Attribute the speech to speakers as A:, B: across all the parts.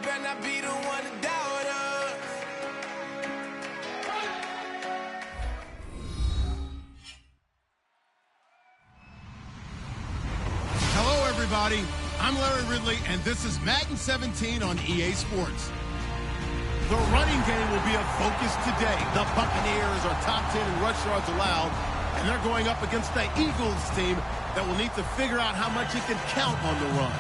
A: better not be the one to doubt us.
B: Hello, everybody. I'm Larry Ridley, and this is Madden 17 on EA Sports. The running game will be a focus today. The Buccaneers are top 10 in rush yards allowed, and they're going up against the Eagles team that will need to figure out how much it can count on the run.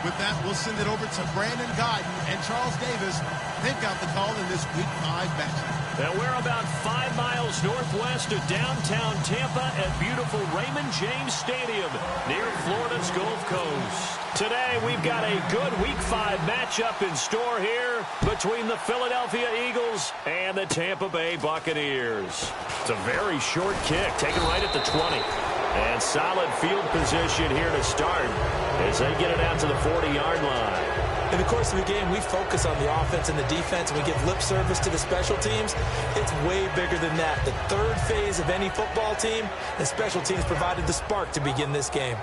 B: With that, we'll send it over to Brandon Godden and Charles Davis. They've got the call in this Week 5 matchup.
C: Now we're about 5 miles northwest of downtown Tampa at beautiful Raymond James Stadium near Florida's Gulf Coast. Today we've got a good Week 5 matchup in store here between the Philadelphia Eagles and the Tampa Bay Buccaneers. It's a very short kick, taken right at the 20. And solid field position here to start as they get it out to the 40-yard line.
D: In the course of the game, we focus on the offense and the defense, and we give lip service to the special teams. It's way bigger than that. The third phase of any football team, the special teams provided the spark to begin this game.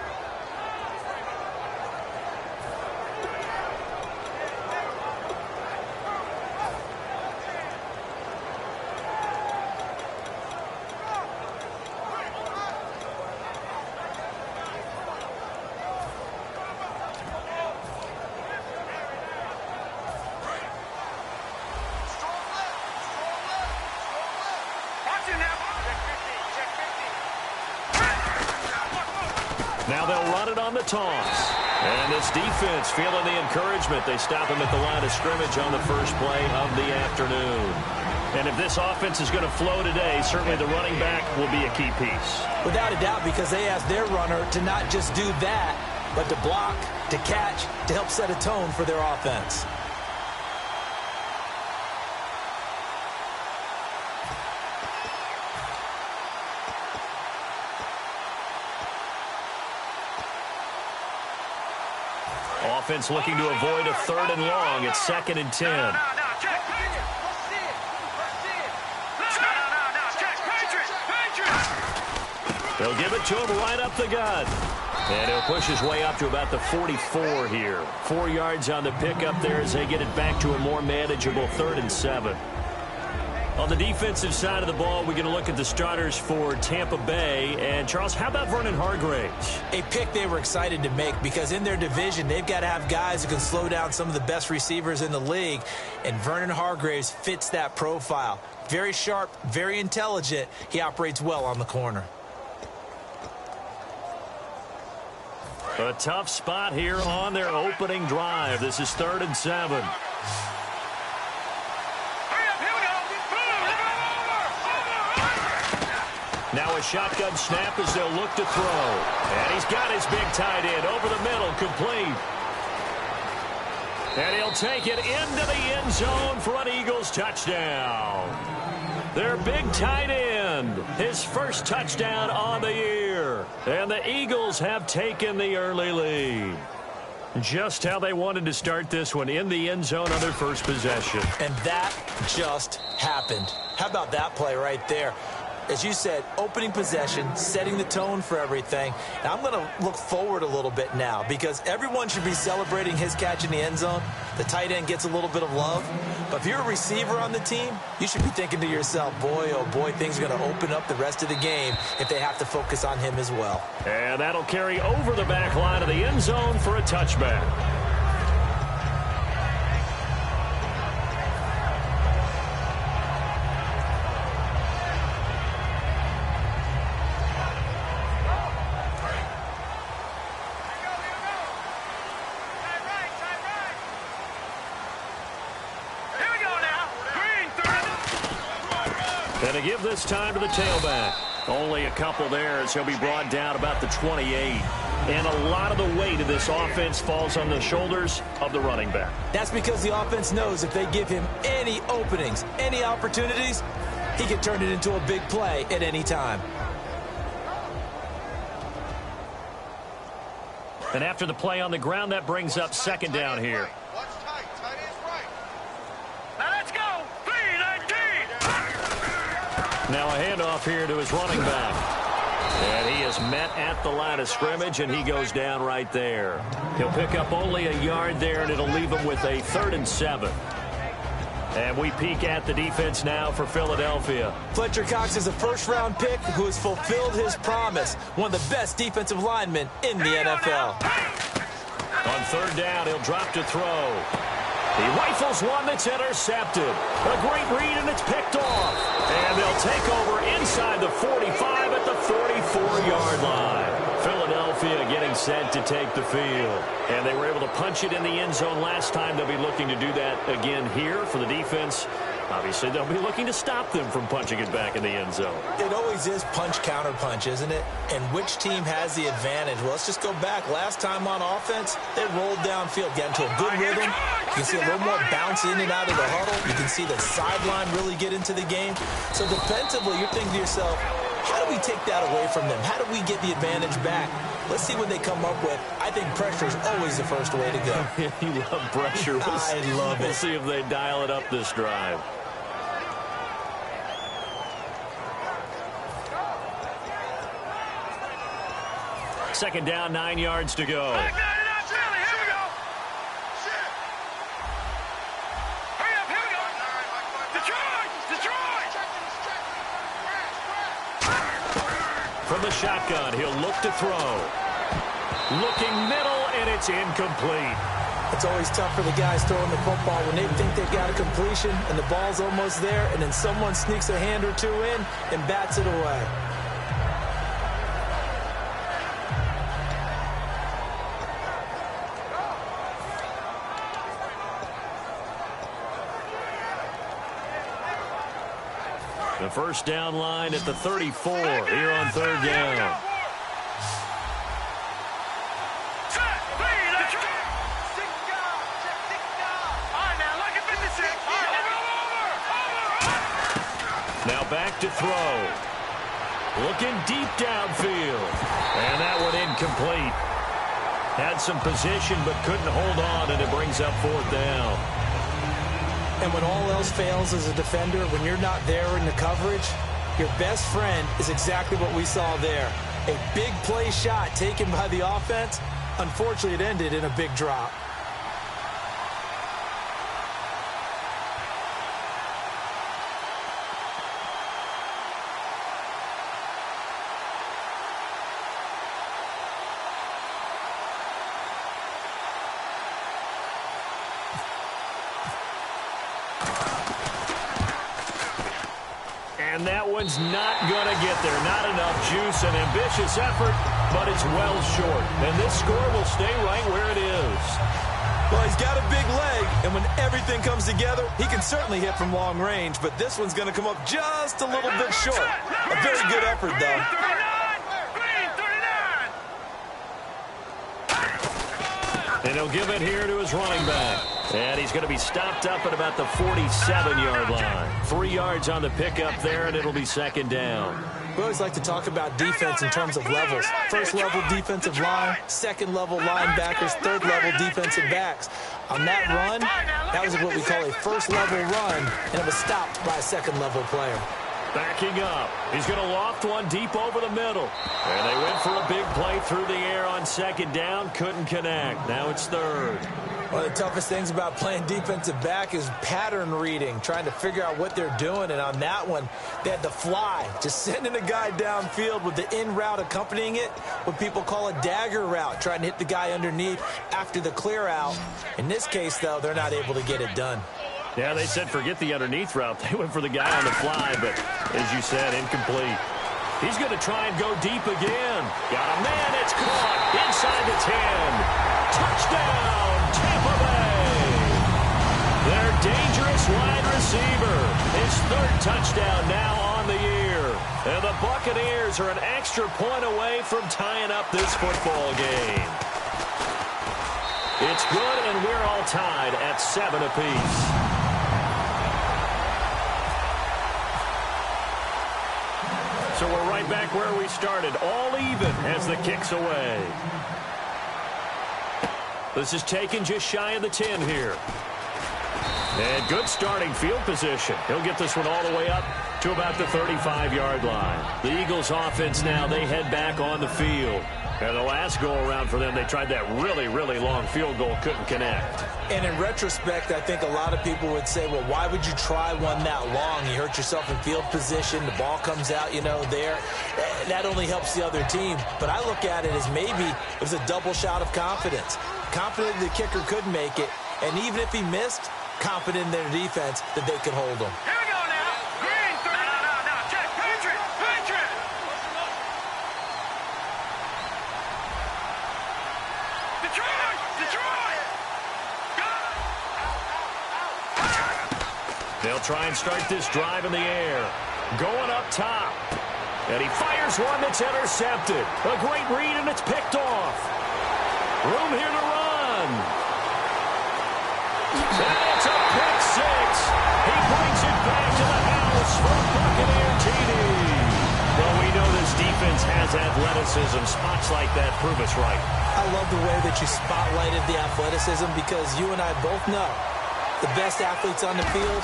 C: Now they'll run it on the toss. And this defense feeling the encouragement. They stop him at the line of scrimmage on the first play of the afternoon. And if this offense is going to flow today, certainly the running back will be a key piece.
D: Without a doubt, because they asked their runner to not just do that, but to block, to catch, to help set a tone for their offense.
C: Offense looking to avoid a 3rd and long. It's 2nd and 10. They'll give it to him right up the gut. And he'll push his way up to about the 44 here. 4 yards on the pickup there as they get it back to a more manageable 3rd and 7. On the defensive side of the ball, we're going to look at the starters for Tampa Bay. And, Charles, how about Vernon Hargreaves?
D: A pick they were excited to make because in their division, they've got to have guys who can slow down some of the best receivers in the league. And Vernon Hargreaves fits that profile. Very sharp, very intelligent. He operates well on the corner.
C: A tough spot here on their opening drive. This is 3rd and 7. Now a shotgun snap as they'll look to throw. And he's got his big tight end over the middle, complete. And he'll take it into the end zone for an Eagles touchdown. Their big tight end, his first touchdown on the year. And the Eagles have taken the early lead. Just how they wanted to start this one, in the end zone on their first possession.
D: And that just happened. How about that play right there? As you said, opening possession, setting the tone for everything. And I'm going to look forward a little bit now because everyone should be celebrating his catch in the end zone. The tight end gets a little bit of love. But if you're a receiver on the team, you should be thinking to yourself, boy, oh boy, things are going to open up the rest of the game if they have to focus on him as well.
C: And that'll carry over the back line of the end zone for a touchback. And to give this time to the tailback. Only a couple there as he'll be brought down about the 28. And a lot of the weight of this offense falls on the shoulders of the running back.
D: That's because the offense knows if they give him any openings, any opportunities, he can turn it into a big play at any time.
C: And after the play on the ground, that brings up 2nd down here. Now a handoff here to his running back. And he is met at the line of scrimmage, and he goes down right there. He'll pick up only a yard there, and it'll leave him with a 3rd and 7. And we peek at the defense now for Philadelphia.
D: Fletcher Cox is a first-round pick who has fulfilled his promise. One of the best defensive linemen in the NFL.
C: On 3rd down, he'll drop to throw. He rifles one that's intercepted. A great read, and it's picked off. And they'll take over inside the 45 at the 44-yard line. Philadelphia getting set to take the field. And they were able to punch it in the end zone last time. They'll be looking to do that again here for the defense. Obviously, they'll be looking to stop them from punching it back in the end zone.
D: It always is punch-counter-punch, isn't it? And which team has the advantage? Well, let's just go back. Last time on offense, they rolled downfield, got into a good rhythm. You can see a little more bounce in and out of the huddle. You can see the sideline really get into the game. So defensively, you're thinking to yourself, how do we take that away from them? How do we get the advantage back? Let's see what they come up with. I think pressure is always the first way to go.
C: You love pressure.
D: I love it.
C: We'll see if they dial it up this drive. Second down, 9 yards to go. From the shotgun, he'll look to throw. Looking middle, and it's incomplete.
D: It's always tough for the guys throwing the football when they think they've got a completion and the ball's almost there, and then someone sneaks a hand or two in and bats it away.
C: The first down line at the 34 here on 3rd down. Now back to throw. Looking deep downfield. And that one incomplete. Had some position but couldn't hold on, and it brings up 4th down.
D: And when all else fails as a defender, when you're not there in the coverage, your best friend is exactly what we saw there. A big play shot taken by the offense. Unfortunately, it ended in a big drop.
C: And that one's not going to get there. Not enough juice. An ambitious effort, but it's well short. And this score will stay right where it is.
D: Well, he's got a big leg, and when everything comes together, he can certainly hit from long range, but this one's going to come up just a little bit short. A very good effort, though.
C: And he'll give it here to his running back. And he's going to be stopped up at about the 47-yard line. 3 yards on the pickup there, and it'll be 2nd down.
D: We always like to talk about defense in terms of levels. First-level defensive line, second-level linebackers, third-level defensive backs. On that run, that was what we call a first-level run, and it was stopped by a second-level player.
C: Backing up. He's going to loft one deep over the middle. And they went for a big play through the air on 2nd down. Couldn't connect. Now it's 3rd.
D: One of the toughest things about playing defensive back is pattern reading, trying to figure out what they're doing. And on that one, they had to fly, just sending a guy downfield with the in route accompanying it, what people call a dagger route, trying to hit the guy underneath after the clear out. In this case, though, they're not able to get it done.
C: Yeah, they said forget the underneath route. They went for the guy on the fly, but as you said, incomplete. He's going to try and go deep again. Got a man. It's caught inside the 10. Touchdown, Tampa Bay. Their dangerous wide receiver. His 3rd touchdown now on the year. And the Buccaneers are an extra point away from tying up this football game. It's good, and we're all tied at 7 apiece. So we're right back where we started, all even as the kick's away. This is taken just shy of the 10 here. And good starting field position. He'll get this one all the way up to about the 35-yard line. The Eagles offense now, they head back on the field. And the last go-around for them, they tried that really, really long field goal, couldn't connect.
D: And in retrospect, I think a lot of people would say, well, why would you try one that long? You hurt yourself in field position. The ball comes out, there. That only helps the other team. But I look at it as maybe it was a double shot of confidence. Confident the kicker could make it. And even if he missed, confident in their defense that they could hold him.
E: Here we go now. Green, 30. No. Check. Patriot. Detroit.
C: They'll try and start this drive in the air. Going up top. And he fires one that's intercepted. A great read, and it's picked off. Room here to run. And it's a pick six. He brings it back to the house for a Buccaneer TD. Well, we know this defense has athleticism. Spots like that prove us right.
D: I love the way that you spotlighted the athleticism because you and I both know the best athletes on the field,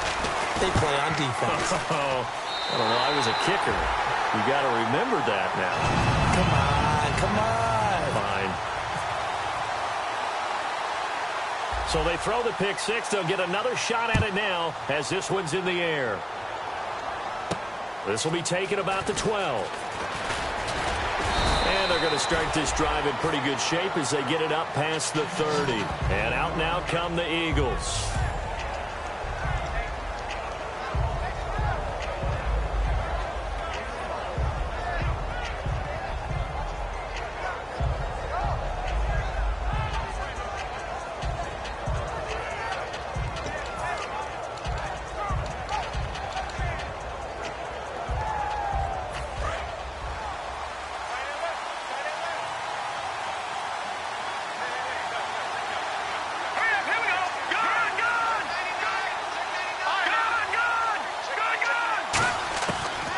D: they play on defense.
C: Oh, well, I was a kicker. You got to remember that now.
D: Come on.
C: Fine. So they throw the pick six. They'll get another shot at it now as this one's in the air. This will be taken about the 12. And they're going to start this drive in pretty good shape as they get it up past the 30. And out now come the Eagles.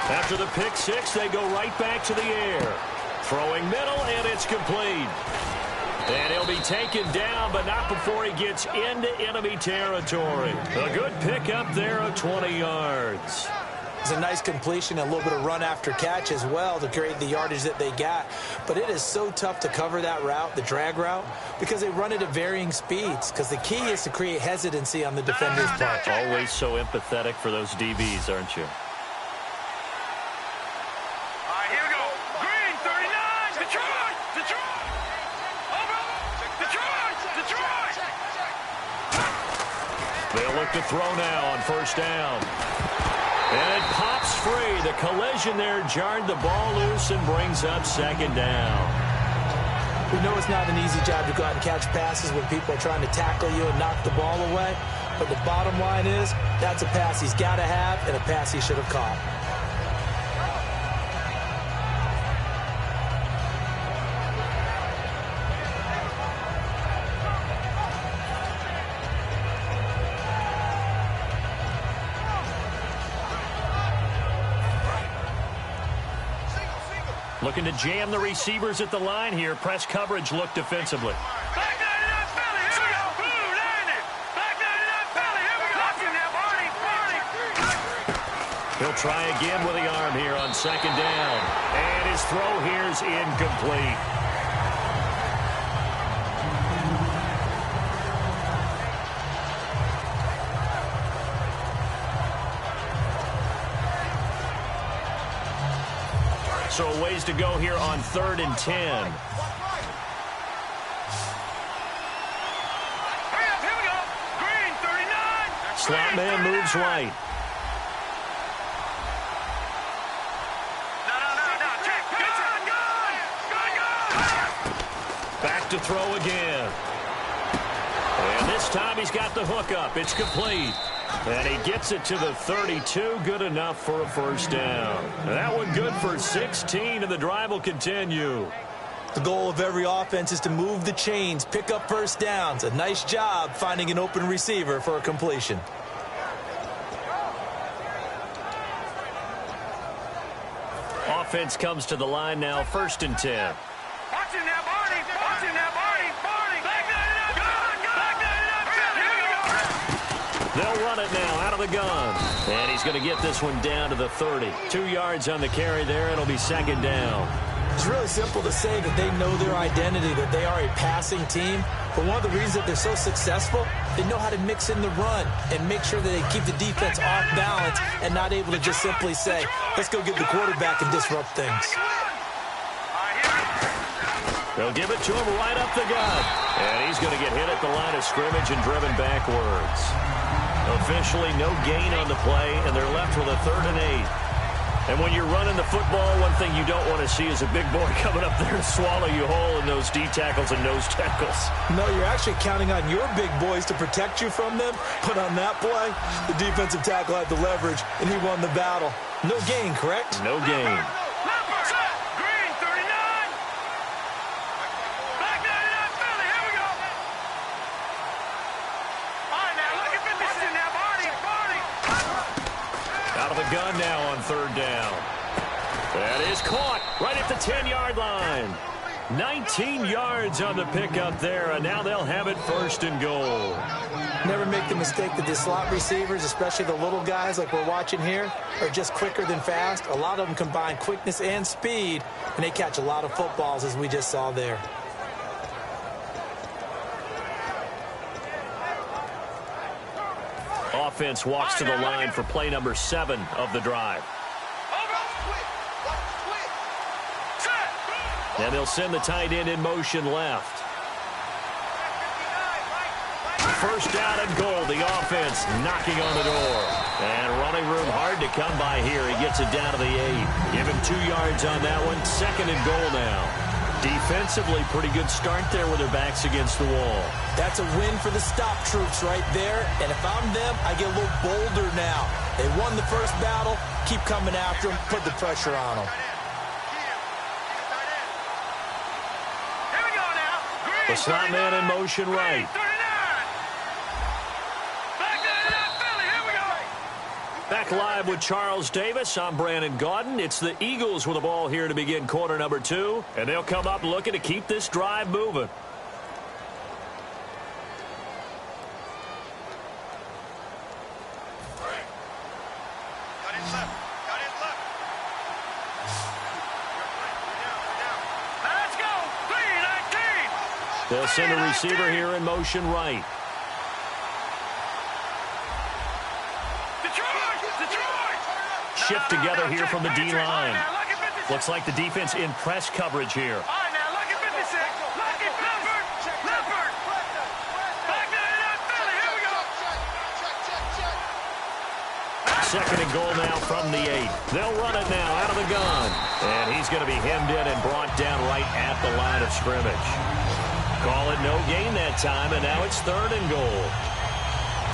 C: After the pick six, they go right back to the air. Throwing middle, and it's complete. And he'll be taken down, but not before he gets into enemy territory. A good pickup there of 20 yards.
D: It's a nice completion, a little bit of run after catch as well to create the yardage that they got. But it is so tough to cover that route, the drag route, because they run it at varying speeds. Because the key is to create hesitancy on the defender's part.
C: Always so empathetic for those DBs, aren't you? They'll look to throw now on first down. And it pops free. The collision there jarred the ball loose and brings up second down.
D: We know it's not an easy job to go out and catch passes when people are trying to tackle you and knock the ball away. But the bottom line is, that's a pass he's got to have and a pass he should have caught.
C: Looking to jam the receivers at the line here. Press coverage look defensively.
E: Back 99 Philly, here we go. Blue, landed. Back 99 Philly, here we go. Watch him now, Barney.
C: He'll try again with the arm here on second down. And his throw here's incomplete. So a ways to go here on 3rd and 10.
E: Hurry up, here we go. Green, 39.
C: Slot man moves right.
E: No. Check. Good.
C: Back to throw again. And this time he's got the hook up. It's complete. And he gets it to the 32. Good enough for a first down. And that one good for 16, and the drive will continue.
D: The goal of every offense is to move the chains, pick up first downs. A nice job finding an open receiver for a completion.
C: Offense comes to the line now, 1st and 10.
E: Watch him now, Barney. Watch him now, Barney. Back 99. Back 99. Here we go.
C: They'll run it now out out of the gun. And he's going to get this one down to the 30. 2 yards on the carry there. It'll be second down.
D: It's really simple to say that they know their identity, that they are a passing team. But one of the reasons that they're so successful, they know how to mix in the run and make sure that they keep the defense off balance and not able to just simply say, let's go get the quarterback and disrupt things.
C: They'll give it to him right up the gut. And he's going to get hit at the line of scrimmage and driven backwards. Officially no gain on the play, and they're left with a 3rd and 8. And when you're running the football, one thing you don't want to see is a big boy coming up there and swallow you whole in those D tackles and nose tackles.
D: No, you're actually counting on your big boys to protect you from them. But on that play, the defensive tackle had the leverage, and he won the battle. No gain, correct?
C: No gain.
E: Green, 39. Black 99, Philly, here we go. All right, now, look at 56 now, Barney.
C: Out of the gun now on 3rd down. That is caught right at the 10-yard line. 19 yards on the pickup there, and now they'll have it 1st and goal.
D: Never make the mistake that the slot receivers, especially the little guys like we're watching here, are just quicker than fast. A lot of them combine quickness and speed, and they catch a lot of footballs, as we just saw there.
C: Offense walks to the line for play number 7 of the drive. And they'll send the tight end in motion left. 1st down and goal. The offense knocking on the door. And running room hard to come by here. He gets it down to the 8. Give him 2 yards on that one. 2nd and goal now. Defensively, pretty good start there with their backs against the wall.
D: That's a win for the stop troops right there. And if I'm them, I get a little bolder now. They won the first battle. Keep coming after them. Put the pressure on them.
E: Here we go now. Green,
C: The slot man in motion right.
E: 39. Black 99, Philly, here we go.
C: Back live with Charles Davis. I'm Brandon Gaudin. It's the Eagles with the ball here to begin quarter number 2. And they'll come up looking to keep this drive moving.
E: Let's go. 319.
C: They'll send a receiver here in motion right.
E: Detroit.
C: Shift together here from the D-line.
E: Now, look at 56.
C: Looks like the defense in press coverage here.
E: All right, now look at 56. Look at Leopard. Black 99, Philly, here we go.
C: 2nd and goal now from the 8. They'll run it now out of the gun. And he's going to be hemmed in and brought down right at the line of scrimmage. Call it no gain that time, and now it's 3rd and goal.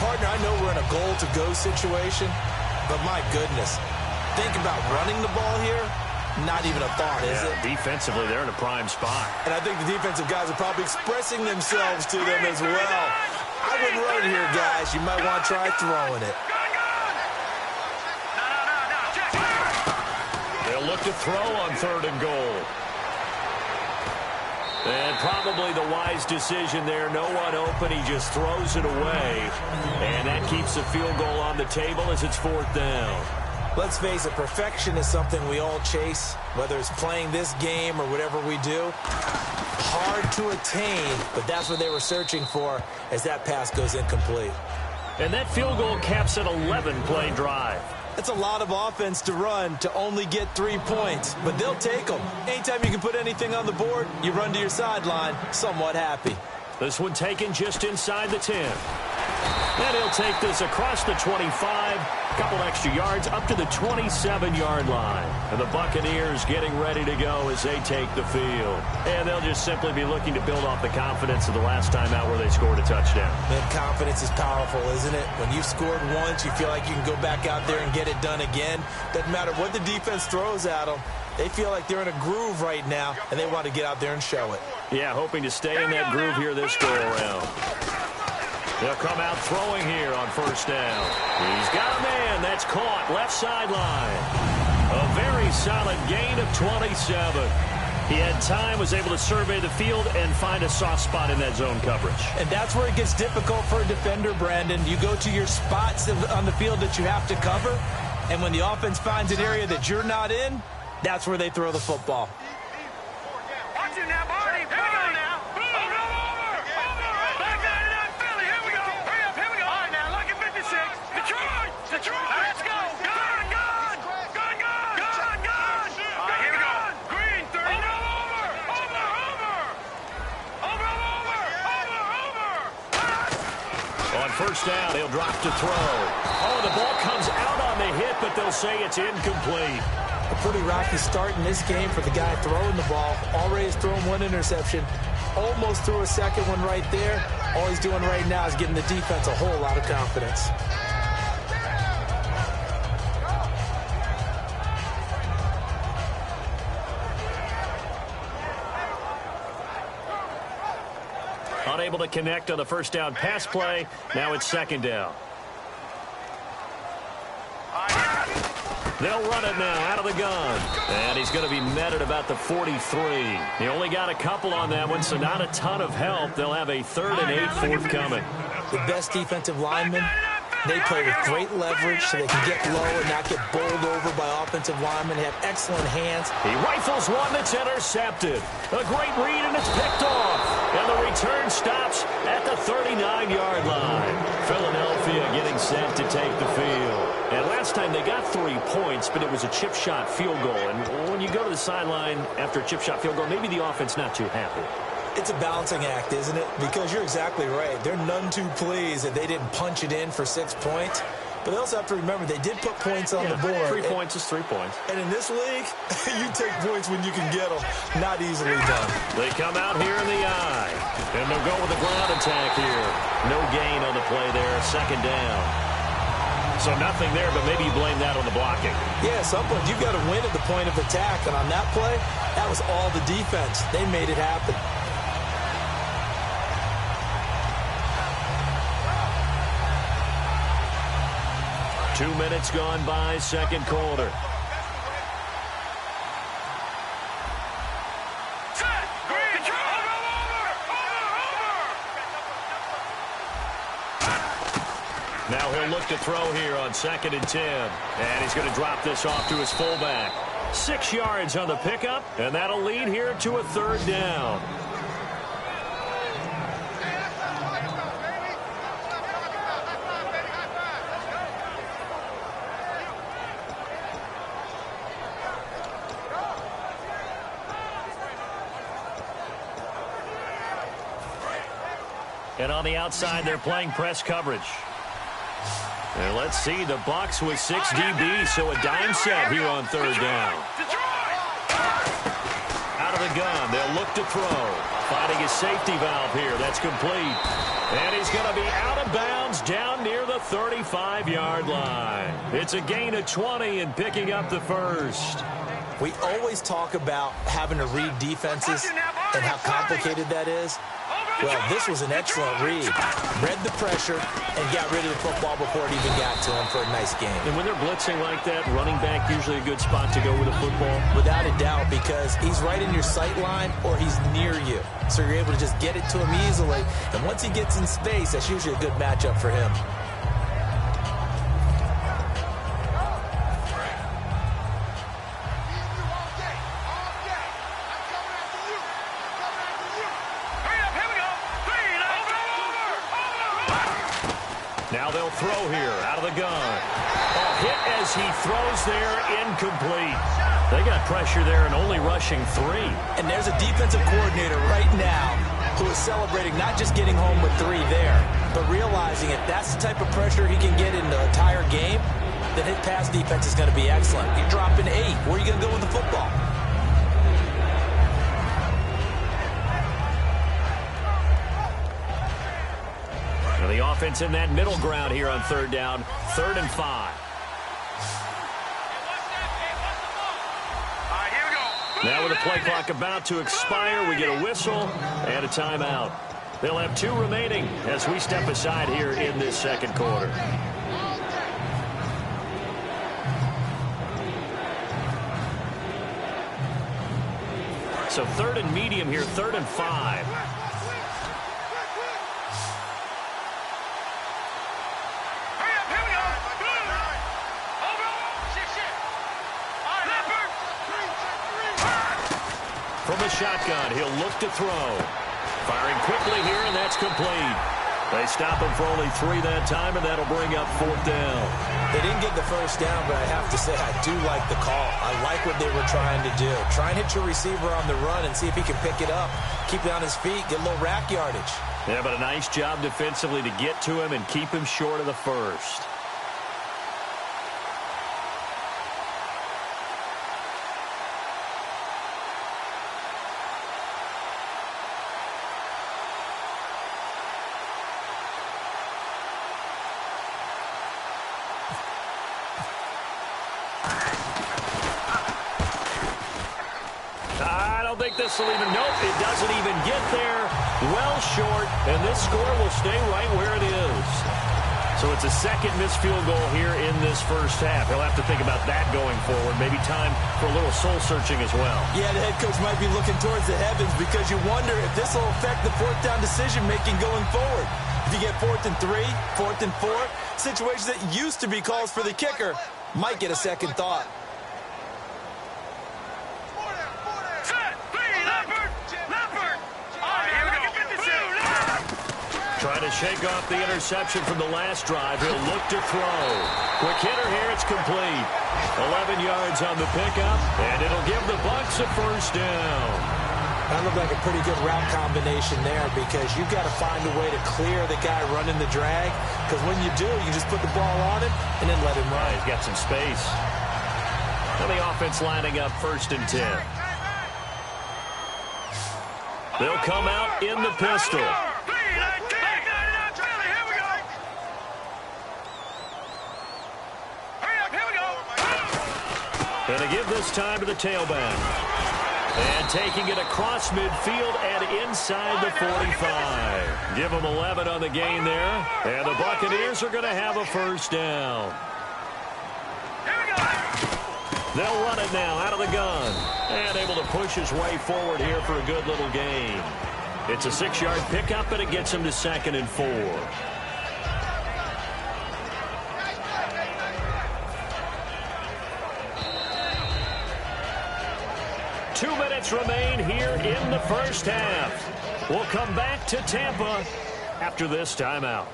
D: Partner, I know we're in a goal-to-go situation, but my goodness, think about running the ball here. Not even a thought, is it?
C: Defensively, they're in a prime spot.
D: And I think the defensive guys are probably expressing themselves to them as well. I wouldn't run it here, guys. You might want to try throwing it.
C: They'll look to throw on 3rd and goal. And probably the wise decision there. No one open. He just throws it away. And that keeps the field goal on the table as it's 4th down.
D: Let's face it, perfection is something we all chase, whether it's playing this game or whatever we do. Hard to attain, but that's what they were searching for as that pass goes incomplete.
C: And that field goal caps an 11-play drive.
D: That's a lot of offense to run to only get 3 points, but they'll take them. Anytime you can put anything on the board, you run to your sideline somewhat happy.
C: This one taken just inside the 10. And he'll take this across the 25, a couple extra yards up to the 27-yard line. And the Buccaneers getting ready to go as they take the field. And they'll just simply be looking to build off the confidence of the last time out where they scored a touchdown.
D: Man, confidence is powerful, isn't it? When you've scored once, you feel like you can go back out there and get it done again. Doesn't matter what the defense throws at them. They feel like they're in a groove right now, and they want to get out there and show it.
C: Yeah, hoping to stay in that groove here this go-around. They'll come out throwing here on 1st down. He's got a man. That's caught left sideline. A very solid gain of 27. He had time, was able to survey the field and find a soft spot in that zone coverage.
D: And that's where it gets difficult for a defender, Brandon. You go to your spots on the field that you have to cover, and when the offense finds an area that you're not in, that's where they throw the football.
E: Watch it now, Barney. Here we go now. Over. Back down to that Philly. Here we go. Hurry up. Here we go. All right, now, lucky 56. Detroit. Let's go. Gun. All right, here we go. Green, 30.
C: On first down, he'll drop to throw. Oh, the ball comes out on the hit, but they'll say it's incomplete.
D: A pretty rocky start in this game for the guy throwing the ball. Already has thrown one interception. Almost threw a second one right there. All he's doing right now is giving the defense a whole lot of confidence.
C: Unable to connect on the first down pass play. Now it's second down. They'll run it now out of the gun. And he's going to be met at about the 43. He only got a couple on that one, so not a ton of help. They'll have a 3rd and 8 forthcoming.
D: The best defensive linemen, they play with great leverage so they can get low and not get bowled over by offensive linemen. They have excellent hands.
C: He rifles one that's intercepted. A great read, and it's picked off. And the return stops at the 39-yard line. Philadelphia getting set to take the field. And last time they got 3 points, but it was a chip shot field goal. And when you go to the sideline after a chip shot field goal, maybe the offense not too happy.
D: It's a balancing act, isn't it? Because you're exactly right. They're none too pleased that they didn't punch it in for 6 points. But they also have to remember they did put points on the board.
C: 3 points is 3 points.
D: And in this league, you take points when you can get them. Not easily done.
C: They come out here in the eye. And they'll go with the ground attack here. No gain on the play there. Second down. So nothing there, but maybe you blame that on the blocking.
D: Yeah, at some point you've got to win at the point of attack. And on that play, that was all the defense. They made it happen.
C: Two minutes gone by, second quarter. Now he'll look to throw here on 2nd and 10. And he's going to drop this off to his fullback. 6 yards on the pickup, and that'll lead here to a 3rd down. And on the outside, they're playing press coverage. And let's see, the Bucs with 6 DBs, so a dime set here on 3rd down. Out of the gun, they'll look to throw. Finding his safety valve here, that's complete. And he's going to be out of bounds down near the 35-yard line. It's a gain of 20 and picking up the first.
D: We always talk about having to read defenses and how complicated that is. Well, this was an excellent read. Read the pressure and got rid of the football before it even got to him for a nice game.
C: And when they're blitzing like that, running back usually a good spot to go with a football?
D: Without a doubt, because he's right in your sight line or he's near you. So you're able to just get it to him easily. And once he gets in space, that's usually a good matchup for him.
C: Now they'll throw here out of the gun. A hit as he throws there, incomplete. They got pressure there and only rushing 3.
D: And there's a defensive coordinator right now who is celebrating not just getting home with 3 there, but realizing if that's the type of pressure he can get in the entire game, then his pass defense is going to be excellent. You're dropping 8. Where are you going to go with the football?
C: The offense in that middle ground here on 3rd down. 3rd and 5. Now with the play clock about to expire, we get a whistle and a timeout. They'll have 2 remaining as we step aside here in this second quarter. So 3rd and medium here, 3rd and 5. From the shotgun, he'll look to throw. Firing quickly here, and that's complete. They stop him for only 3 that time, and that'll bring up 4th down.
D: They didn't get the first down, but I have to say I do like the call. I like what they were trying to do. Try and hit your receiver on the run and see if he can pick it up. Keep it on his feet, get a little rack yardage.
C: Yeah, but a nice job defensively to get to him and keep him short of the first. This will even, nope, it doesn't even get there. Well short, and this score will stay right where it is. So it's a second missed field goal here in this first half. He'll have to think about that going forward. Maybe time for a little soul-searching as well. Yeah, the head coach might be looking towards the heavens because you wonder if this will affect the 4th down decision-making going forward. If you get 4th and 3, 4th and 4, situations that used to be calls for the kicker might get a second thought. Trying to shake off the interception from the last drive. He'll look to throw. Quick hitter here. It's complete. 11 yards on the pickup, and it'll give the Bucs a first down. That looked like a pretty good route combination there because you've got to find a way to clear the guy running the drag because when you do, you just put the ball on him and then let him run. He's got some space. And the offense lining up 1st and 10. They'll come out in the pistol. And to give this time to the tailback. And taking it across midfield and inside the 45. Give them 11 on the gain there. And the Buccaneers are going to have a first down. They'll run it now out of the gun. And able to push his way forward here for a good little gain. It's a 6-yard pickup, and it gets him to 2nd and 4. 2 minutes remain here in the first half. We'll come back to Tampa after this timeout.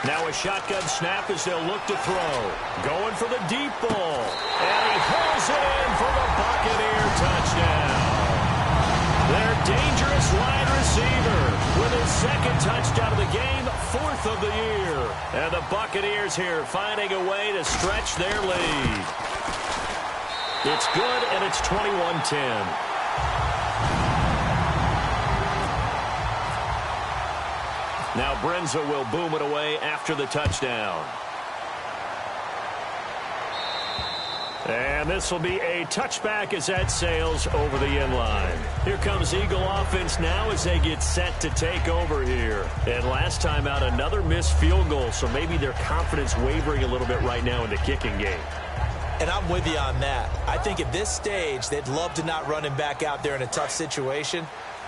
C: Now a shotgun snap as they'll look to throw. Going for the deep ball. And he hauls it in for the Buccaneer touchdown. Their dangerous wide receiver with his 2nd touchdown of the game, 4th of the year. And the Buccaneers here finding a way to stretch their lead. It's good, and it's 21-10. Now Brenza will boom it away after the touchdown. And this will be a touchback as that sails over the end line. Here comes Eagle offense now as they get set to take over here. And last time out, another missed field goal, so maybe their confidence wavering a little bit right now in the kicking game. And I'm with you on that. I think at this stage, they'd love to not run him back out there in a tough situation.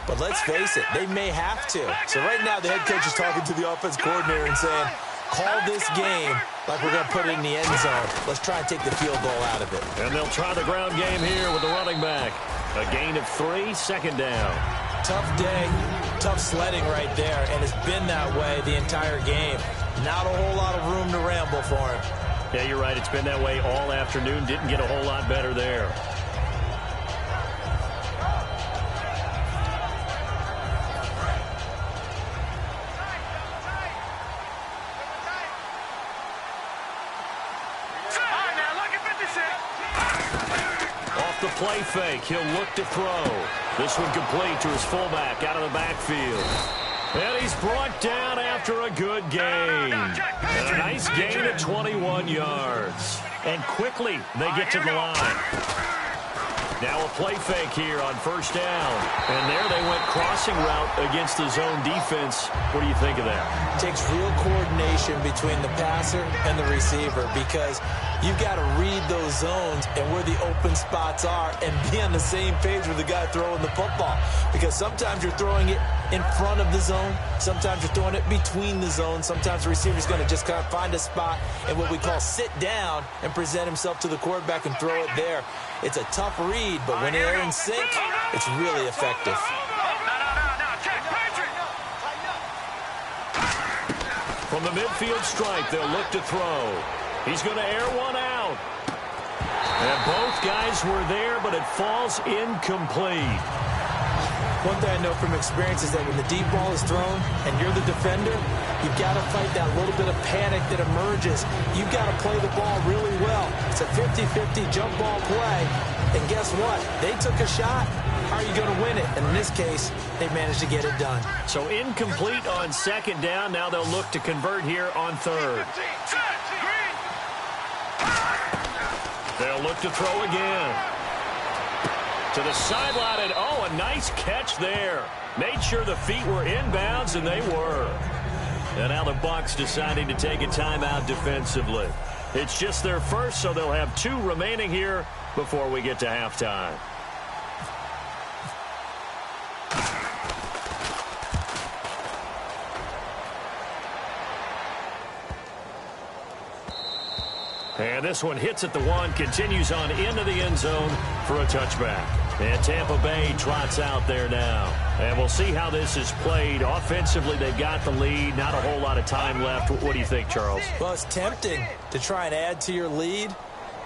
C: But let's face it, they may have to. So right now, the head coach is talking to the offense coordinator and saying, call this game like we're going to put it in the end zone. Let's try and take the field goal out of it. And they'll try the ground game here with the running back. A gain of 3, 2nd down. Tough day, tough sledding right there, and it's been that way the entire game. Not a whole lot of room to ramble for him. Yeah, you're right. It's been that way all afternoon. Didn't get a whole lot better there. Off the play fake, he'll look to throw. This one complete to his fullback out of the backfield. And he's brought down after a good gain. And a nice gain of 21 yards. And quickly, they get to the line. Now a play fake here on first down. And there they went crossing route against the zone defense. What do you think of that?
D: It takes real coordination between the passer and the receiver because you've got to read those zones and where the open spots are and be on the same page with the guy throwing the football. Because sometimes you're throwing it in front of the zone. Sometimes you're throwing it between the zones. Sometimes the receiver's going to just kind of find a spot and what we call sit down and present himself to the quarterback and throw it there. It's a tough read, but when they're in sync, it's really effective.
C: From the midfield stripe, they'll look to throw. He's going to air one out. And both guys were there, but it falls incomplete.
D: One thing I know from experience is that when the deep ball is thrown and you're the defender, you've got to fight that little bit of panic that emerges. You've got to play the ball really well. It's a 50-50 jump ball play. And guess what? They took a shot. How are you going to win it? And in this case, they managed to get it done.
C: So incomplete on second down. Now they'll look to convert here on third. They'll look to throw again. To the sideline, and a nice catch there. Made sure the feet were inbounds, and they were. And now the Bucs deciding to take a timeout defensively. It's just their first, so they'll have 2 remaining here before we get to halftime. And this one hits at the 1, continues on into the end zone for a touchback. And Tampa Bay trots out there now. And we'll see how this is played. Offensively, they've got the lead. Not a whole lot of time left. What do you think, Charles?
D: Well, it's tempting to try and add to your lead,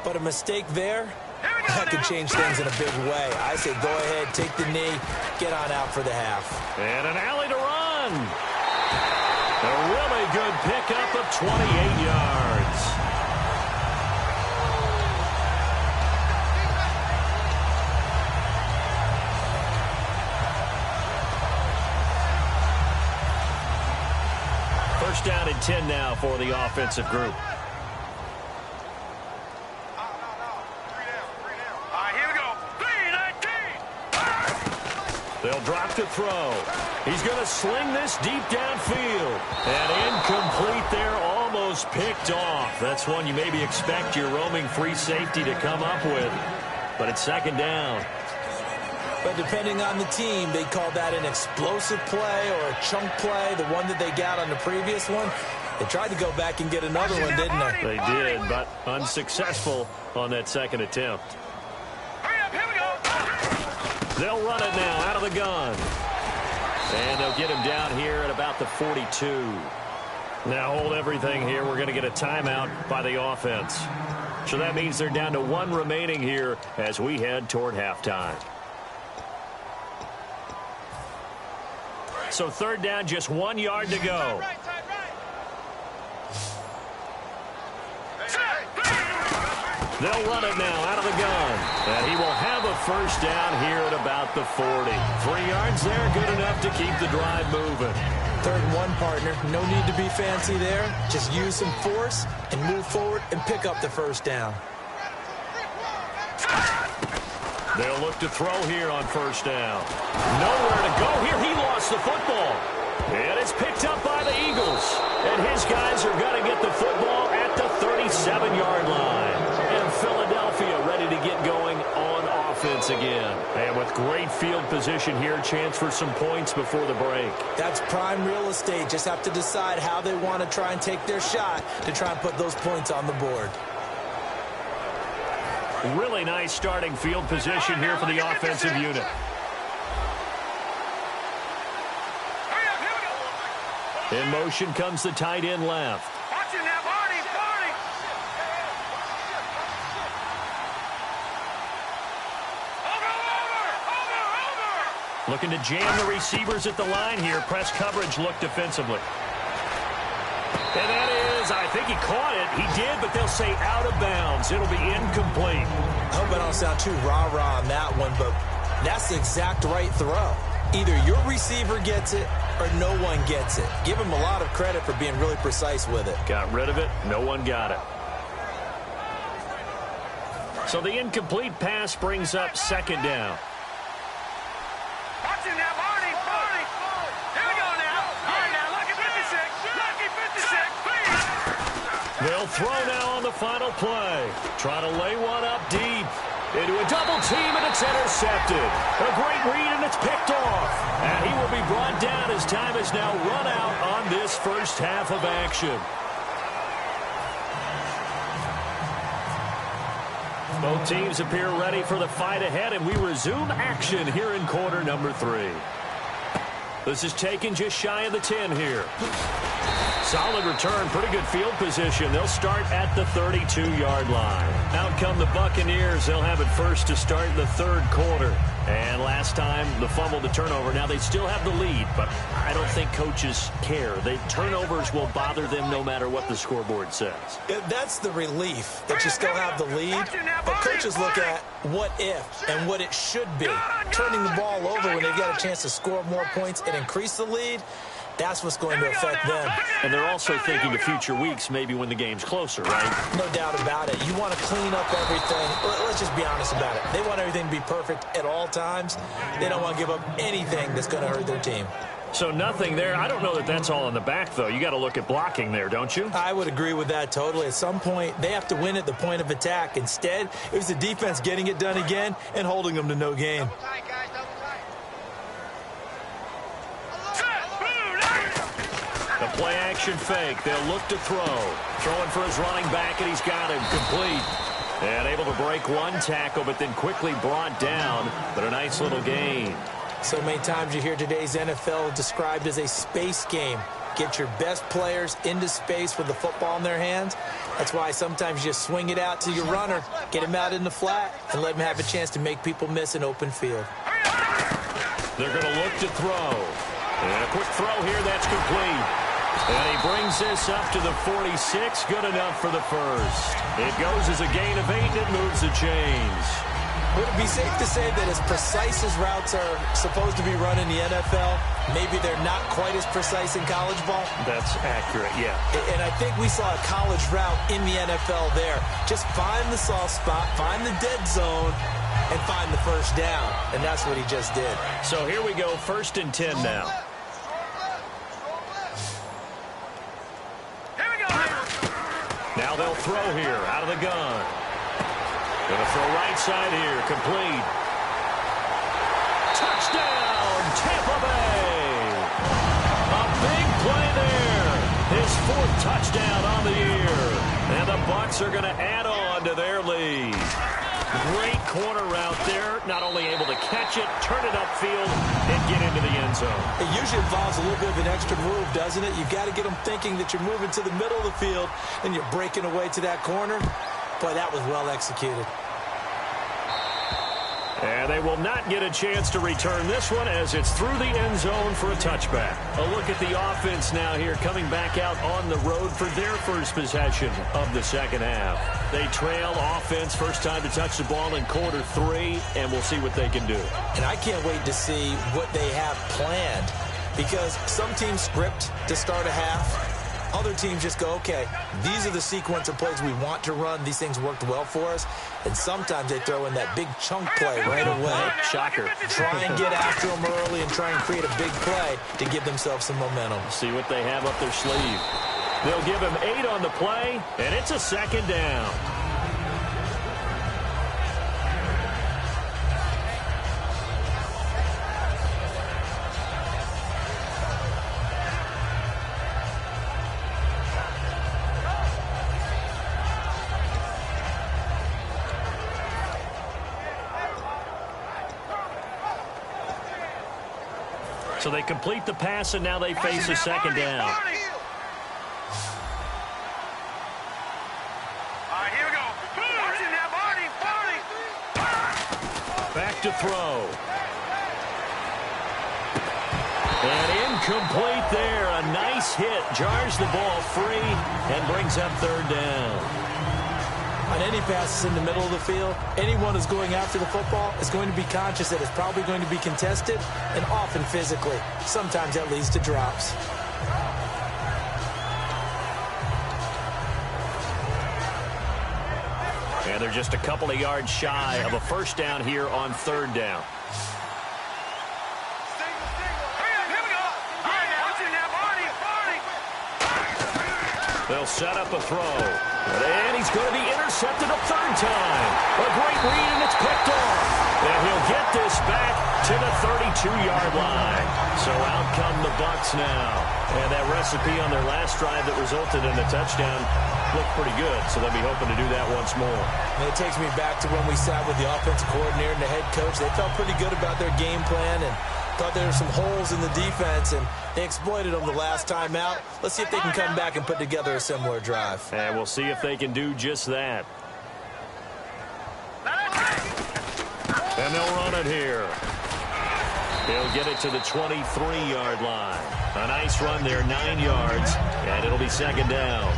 D: but a mistake there, that could change things in a big way. I say go ahead, take the knee, get on out for the half.
C: And an alley to run. A really good pickup of 28 yards. First down and 10 now for the offensive group. They'll drop to throw. He's going to sling this deep downfield. And incomplete there, almost picked off. That's one you maybe expect your roaming free safety to come up with. But it's second down.
D: But depending on the team, they call that an explosive play or a chunk play, the one that they got on the previous one. They tried to go back and get another one, didn't they?
C: They did, but unsuccessful on that second attempt. They'll run it now out of the gun. And they'll get him down here at about the 42. Now hold everything here. We're going to get a timeout by the offense. So that means they're down to 1 remaining here as we head toward halftime. So third down, just 1 yard to go. They'll run it now out of the gun. And he will have a first down here at about the 40. 3 yards there, good enough to keep the drive moving.
D: 3rd and 1, partner. No need to be fancy there. Just use some force and move forward and pick up the first down.
C: They'll look to throw here on first down. Nowhere to go here. He lost the football. And it's picked up by the Eagles. And his guys are going to get the football at the 37-yard line. And Philadelphia ready to get going on offense again. And with great field position here, chance for some points before the break.
D: That's prime real estate. Just have to decide how they want to try and take their shot to try and put those points on the board.
C: Really nice starting field position here for the offensive unit. In motion comes the tight end left.
E: Watch it now, Barney. Over.
C: Looking to jam the receivers at the line here. Press coverage look defensively. And that is, I think he caught it. He did, but they'll say out of bounds. It'll be incomplete.
D: I hope I don't sound too rah-rah on that one, but that's the exact right throw. Either your receiver gets it or no one gets it. Give him a lot of credit for being really precise with it.
C: Got rid of it. No one got it. So the incomplete pass brings up second down.
E: Watch him now, Barney. Here we go now. All right, now, lucky 56. Lucky 56.
C: They'll throw now on the final play. Try to lay one up deep. Into a double team, and it's intercepted. A great read, and it's picked off. And he will be brought down as time is now run out on this first half of action. Both teams appear ready for the fight ahead, and we resume action here in quarter number 3. This is taken just shy of the 10 here. Solid return, pretty good field position. They'll start at the 32-yard line. Out come the Buccaneers. They'll have it first to start the third quarter. And last time, the fumble to turnover. Now, they still have the lead, but I don't think coaches care. The turnovers will bother them no matter what the scoreboard says.
D: That's the relief that you still have the lead. But coaches look at what if and what it should be. Turning the ball over when they've got a chance to score more points and increase the lead, that's what's going to affect them.
C: And they're also thinking of future weeks, maybe when the game's closer, right?
D: No doubt about it. You want to clean up everything. Let's just be honest about it. They want everything to be perfect at all times. They don't want to give up anything that's going to hurt their team.
C: So nothing there. I don't know that that's all in the back, though. You got to look at blocking there, don't you?
D: I would agree with that totally. At some point, they have to win at the point of attack. Instead, it was the defense getting it done again and holding them to no gain.
C: The play-action fake. They'll look to throw. Throwing for his running back, and he's got him complete. And able to break one tackle, but then quickly brought down. But a nice little gain.
D: So many times you hear today's NFL described as a space game. Get your best players into space with the football in their hands. That's why sometimes you just swing it out to your runner, get him out in the flat, and let him have a chance to make people miss an open field.
C: They're going to look to throw. And a quick throw here, that's complete. And he brings this up to the 46. Good enough for the first. It goes as a gain of 8, and it moves the chains.
D: Would it be safe to say that as precise as routes are supposed to be run in the NFL, maybe they're not quite as precise in college ball?
C: That's accurate, yeah.
D: And I think we saw a college route in the NFL there. Just find the soft spot, find the dead zone, and find the first down. And that's what he just did.
C: So here we go, 1st and 10 now. Now they'll throw here out of the gun. Going to throw right side here, complete. Touchdown, Tampa Bay. A big play there. His 4th touchdown on the year. And the Bucs are going to add on to their lead. Great corner route there. Not only able to catch it, turn it upfield, and get into the end zone.
D: It usually involves a little bit of an extra move, doesn't it? You've got to get them thinking that you're moving to the middle of the field and you're breaking away to that corner. Boy, that was well executed.
C: And they will not get a chance to return this one as it's through the end zone for a touchback. A look at the offense now here coming back out on the road for their first possession of the second half. They trail offense, first time to touch the ball in quarter 3, and we'll see what they can do.
D: And I can't wait to see what they have planned because some teams script to start a half. Other teams just go, okay, these are the sequence of plays we want to run. These things worked well for us. And sometimes they throw in that big chunk play right away.
C: Shocker.
D: Try and get after them early and try and create a big play to give themselves some momentum.
C: See what they have up their sleeve. They'll give him 8 on the play, and it's a second down. So they complete the pass, and now they face a second down.
E: All right, here we go. Watch it now, Barney.
C: Back to throw. And incomplete there. A nice hit. Jars the ball free and brings up 3rd down.
D: On any passes in the middle of the field, anyone who's going after the football is going to be conscious that it's probably going to be contested and often physically. Sometimes that leads to drops.
C: And they're just a couple of yards shy of a first down here on third down. They'll set up a throw. And he's going to be intercepted a third time. A great read, and it's picked off. And he'll get this back to the 32-yard line. So out come the Bucs now. And that recipe on their last drive that resulted in a touchdown looked pretty good. So they'll be hoping to do that once more.
D: And it takes me back to when we sat with the offensive coordinator and the head coach. They felt pretty good about their game plan and thought there were some holes in the defense, and they exploited them the last time out. Let's see if they can come back and put together a similar drive.
C: And we'll see if they can do just that. And they'll run it here. He'll get it to the 23-yard line. A nice run there, 9 yards, and it'll be second down.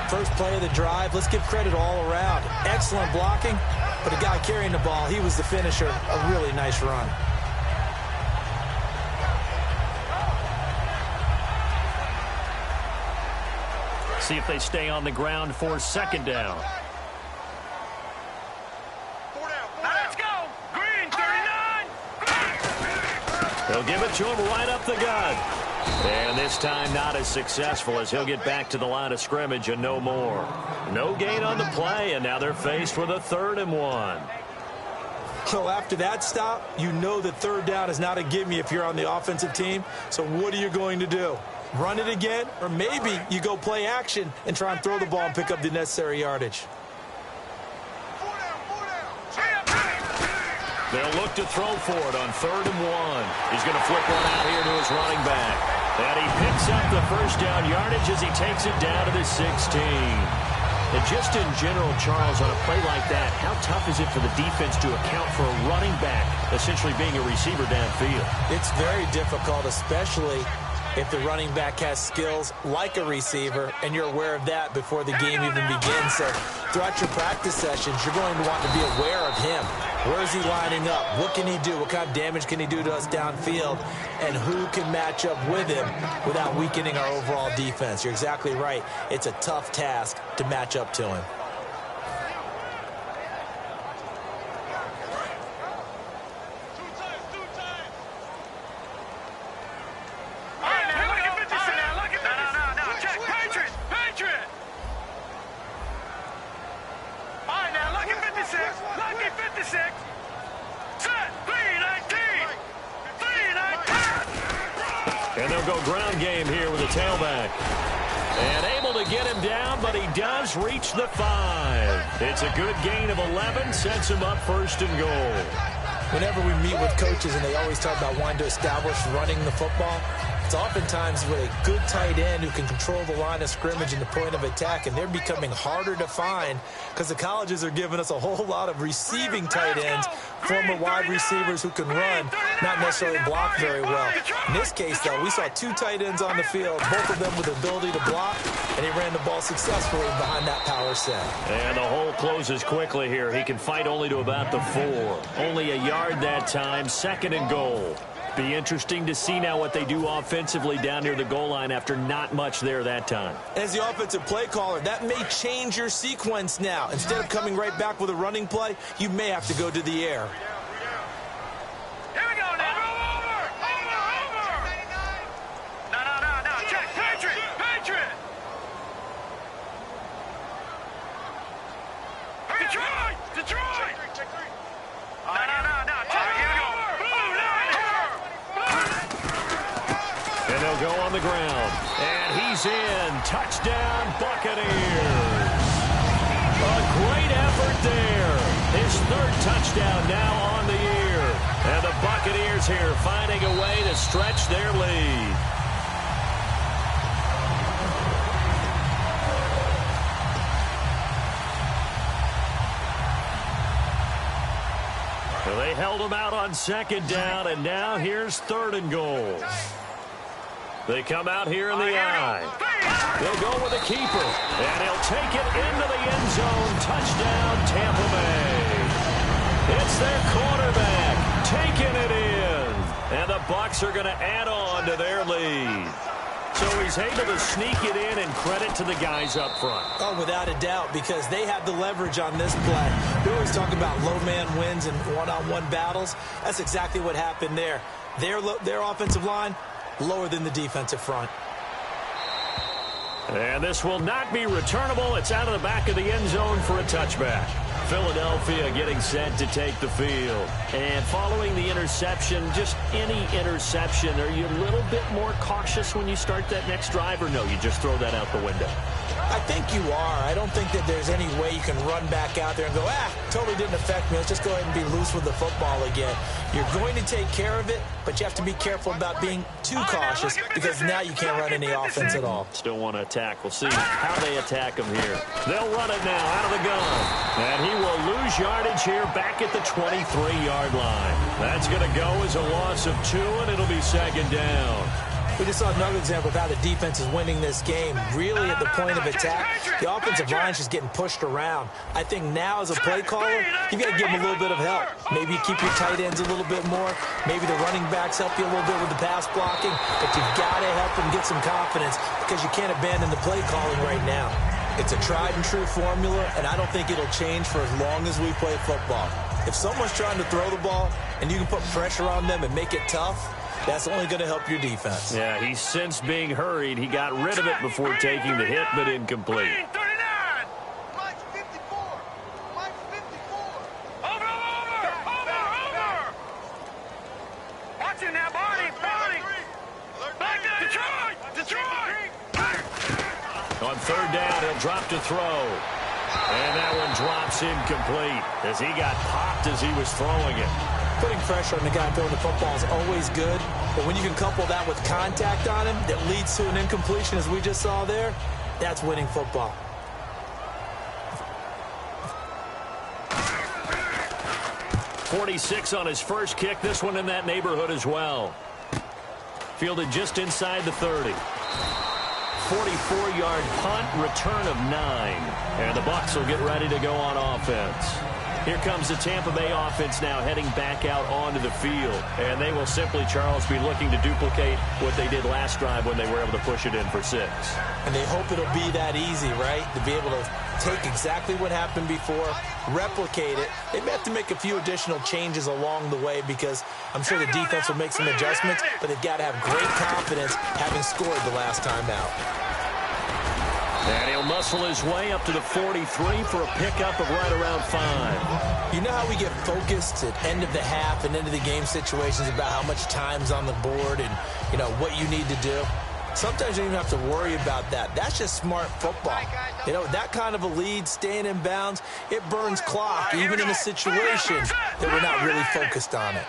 D: First play of the drive, let's give credit all around. Excellent blocking, but the guy carrying the ball, he was the finisher. A really nice run.
C: See if they stay on the ground for second down.
E: Let's go. Green, 39.
C: They'll give it to him right up the gut. And this time not as successful as he'll get back to the line of scrimmage and no more. No gain on the play, and now they're faced with a 3rd and 1.
D: So after that stop, you know that third down is not a gimme if you're on the offensive team. So what are you going to do? Run it again, or maybe you go play action and try and throw the ball and pick up the necessary yardage.
C: They'll look to throw for it on 3rd and 1. He's going to flip one out here to his running back. And he picks up the first down yardage as he takes it down to the 16. And just in general, Charles, on a play like that, how tough is it for the defense to account for a running back essentially being a receiver downfield?
D: It's very difficult, especially if the running back has skills like a receiver, and you're aware of that before the game even begins. So throughout your practice sessions, you're going to want to be aware of him. Where is he lining up? What can he do? What kind of damage can he do to us downfield? And who can match up with him without weakening our overall defense? You're exactly right. It's a tough task to match up to him.
C: And they'll go ground game here with a tailback. And able to get him down, but he does reach the 5. It's a good gain of 11, sets him up 1st and goal.
D: Whenever we meet with coaches and they always talk about wanting to establish running the football, it's oftentimes with a good tight end who can control the line of scrimmage and the point of attack, and they're becoming harder to find because the colleges are giving us a whole lot of receiving tight ends, former wide receivers who can run, not necessarily block very well. In this case, though, we saw 2 tight ends on the field, both of them with the ability to block, and he ran the ball successfully behind that power set.
C: And the hole closes quickly here. He can fight only to about the 4. Only a yard that time, 2nd and goal. Be interesting to see now what they do offensively down near the goal line after not much there that time.
D: As the offensive play caller, that may change your sequence now. Instead of coming right back with a running play, you may have to go to the air.
E: Here we go now. Over. No. Check. Patriot. Detroit. No. Check. Here we go.
C: And they'll go on the ground. And he's in. Touchdown, Buccaneers. A great effort there. His 3rd touchdown now on the year. And the Buccaneers here finding a way to stretch their lead. Well, they held him out on 2nd down, and now here's 3rd and goal. They come out here in the I. They'll go with the keeper, and he'll take it into the end zone. Touchdown, Tampa Bay. It's their quarterback taking it in, and the Bucs are going to add on to their lead. So he's able to sneak it in, and credit to the guys up front.
D: Oh, without a doubt, because they have the leverage on this play. We always talk about low man wins and one-on-one battles. That's exactly what happened there. Their offensive line, lower than the defensive front.
C: And this will not be returnable. It's out of the back of the end zone for a touchback. Philadelphia getting set to take the field. And following the interception, just any interception, are you a little bit more cautious when you start that next drive, or no, you just throw that out the window?
D: I think you are. I don't think that there's any way you can run back out there and go, totally didn't affect me. Let's just go ahead and be loose with the football again. You're going to take care of it, but you have to be careful about being too cautious, because now you can't run any offense at all.
C: Still want to attack. We'll see how they attack him here. They'll run it now out of the gun. And he will lose yardage here back at the 23-yard line. That's going to go as a loss of 2, and it'll be second down.
D: We just saw another example of how the defense is winning this game. Really, at the point of attack, the offensive line is just getting pushed around. I think now, as a play caller, you've got to give them a little bit of help. Maybe you keep your tight ends a little bit more. Maybe the running backs help you a little bit with the pass blocking. But you've got to help them get some confidence, because you can't abandon the play calling right now. It's a tried-and-true formula, and I don't think it'll change for as long as we play football. If someone's trying to throw the ball and you can put pressure on them and make it tough, that's only going to help your defense.
C: Yeah, he's since being hurried. He got rid of it before taking the hit, but incomplete.
E: 39. Mike's 54. Mike's 54. Over. Watch it now, Barney. Back to Detroit.
C: On third down, he'll drop to throw. And that one drops incomplete as he got popped as he was throwing it.
D: Putting pressure on the guy throwing the football is always good, but when you can couple that with contact on him that leads to an incompletion, as we just saw there, that's winning football.
C: .46 on his first kick. This one in that neighborhood as well. Fielded just inside the 30. 44-yard punt, return of 9. And the Bucs will get ready to go on offense. Here comes the Tampa Bay offense now heading back out onto the field. And they will simply, Charles, be looking to duplicate what they did last drive when they were able to push it in for 6.
D: And they hope it'll be that easy, right? To be able to take exactly what happened before, replicate it. They may have to make a few additional changes along the way, because I'm sure the defense will make some adjustments, but they've got to have great confidence having scored the last time out.
C: And he'll muscle his way up to the 43 for a pickup of right around 5.
D: You know how we get focused at end of the half and end of the game situations about how much time's on the board and, you know, what you need to do? Sometimes you don't even have to worry about that. That's just smart football. You know, that kind of a lead, staying in bounds, it burns clock, even in a situation that we're not really focused on it.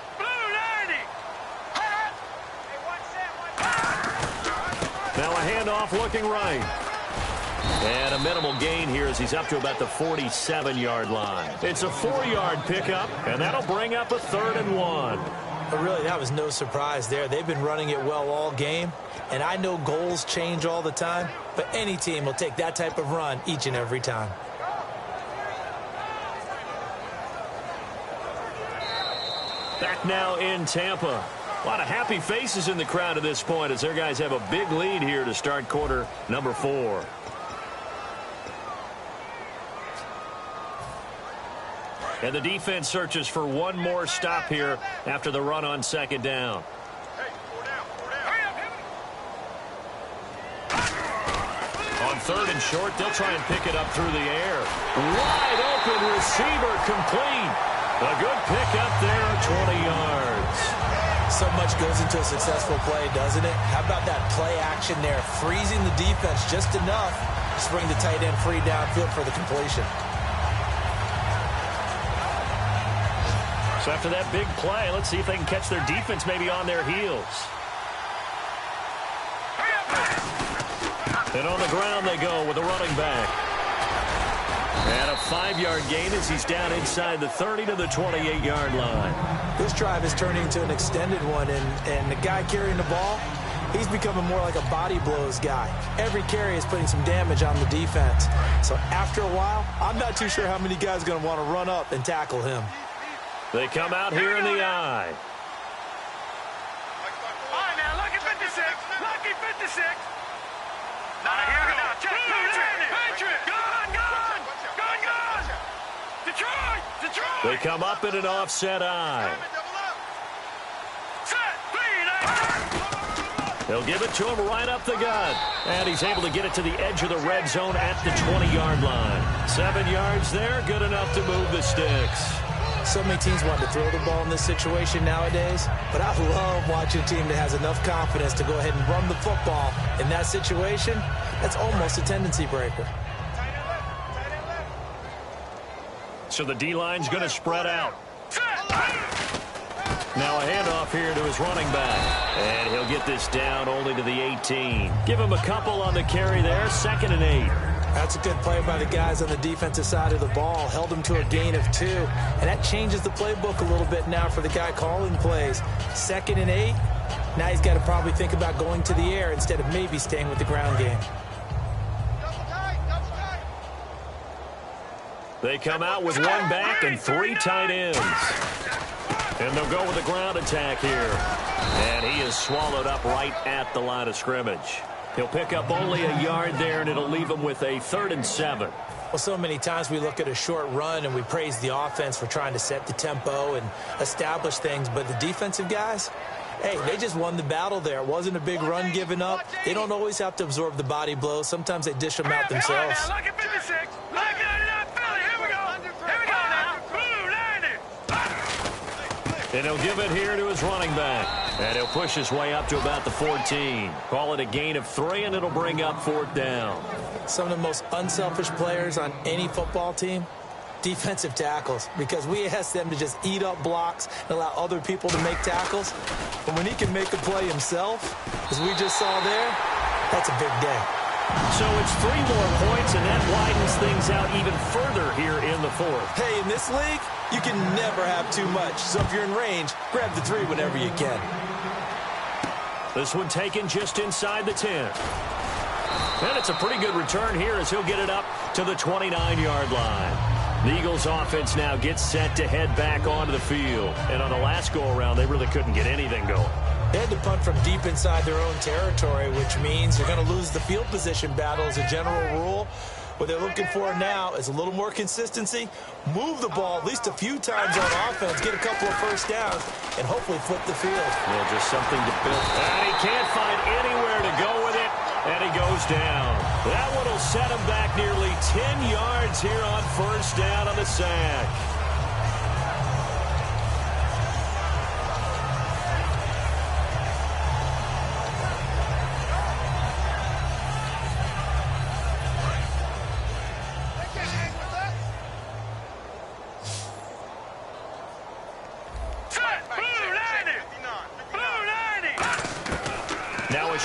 C: Now a handoff looking right. And a minimal gain here as he's up to about the 47-yard line. It's a 4-yard pickup, and that'll bring up a 3rd and 1.
D: But really, that was no surprise there. They've been running it well all game, and I know goals change all the time, but any team will take that type of run each and every time.
C: Back now in Tampa. A lot of happy faces in the crowd at this point as their guys have a big lead here to start quarter number 4. And the defense searches for one more stop here after the run on second down. On 3rd and short, they'll try and pick it up through the air. Wide open receiver, complete. A good pickup there, 20 yards.
D: So much goes into a successful play, doesn't it? How about that play action there, freezing the defense just enough to bring the tight end free downfield for the completion.
C: So after that big play, let's see if they can catch their defense maybe on their heels. And on the ground they go with the running back. And a 5-yard gain as he's down inside the 30 to the 28-yard line.
F: This drive is turning into an extended one, and the guy carrying the ball, he's becoming more like a body blows guy. Every carry is putting some damage on the defense. So after a while, I'm not too sure how many guys are going to want to run up and tackle him.
C: They come out here in the eye.
E: All right, now, lucky 56. Lucky 56. Here we go. Patriot. Gun. Detroit.
C: They come up in an offset eye. They'll give it to him right up the gut. And he's able to get it to the edge of the red zone at the 20-yard line. 7 yards there, good enough to move the sticks.
D: So many teams want to throw the ball in this situation nowadays, but I love watching a team that has enough confidence to go ahead and run the football in that situation. That's almost a tendency breaker.
C: So the D-line's going to spread out. Now a handoff here to his running back. And he'll get this down only to the 18. Give him a couple on the carry there. 2nd and 8.
D: That's a good play by the guys on the defensive side of the ball. Held him to a gain of 2. And that changes the playbook a little bit now for the guy calling plays. 2nd and 8. Now he's got to probably think about going to the air instead of maybe staying with the ground game.
C: They come out with 1 back and 3 tight ends. And they'll go with a ground attack here. And he is swallowed up right at the line of scrimmage. He'll pick up only a yard there, and it'll leave him with a 3rd and 7.
D: Well, so many times we look at a short run and we praise the offense for trying to set the tempo and establish things. But the defensive guys, hey, they just won the battle there. It wasn't a big run given up. They don't always have to absorb the body blows. Sometimes they dish them out themselves.
E: Look at 56. Look at Philly. Here we go now.
C: And he'll give it here to his running back. And he'll push his way up to about the 14. Call it a gain of 3, and it'll bring up 4th down.
D: Some of the most unselfish players on any football team, defensive tackles, because we ask them to just eat up blocks and allow other people to make tackles. But when he can make a play himself, as we just saw there, that's a big day.
C: So it's 3 more points, and that widens things out even further here in the 4th.
D: Hey, in this league, you can never have too much. So if you're in range, grab the 3 whenever you can.
C: This one taken just inside the 10. And it's a pretty good return here as he'll get it up to the 29-yard line. The Eagles offense now gets set to head back onto the field. And on the last go-around, they really couldn't get anything going.
D: They had to punt from deep inside their own territory, which means you're going to lose the field position battle as a general rule. What they're looking for now is a little more consistency, move the ball at least a few times on offense, get a couple of first downs, and hopefully flip the field.
C: Well, just something to build. And he can't find anywhere to go with it, and he goes down. That one will set him back nearly 10 yards here on 1st down on the sack.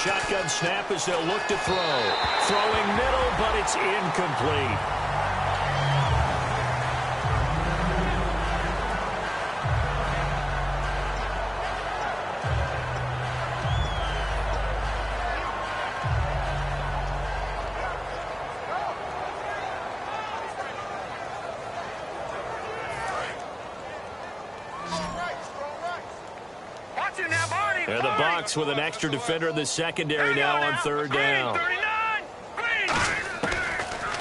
C: Shotgun snap as they'll look to throw. Throwing middle, but it's incomplete. And the Bucs with an extra defender in the secondary now on 3rd down.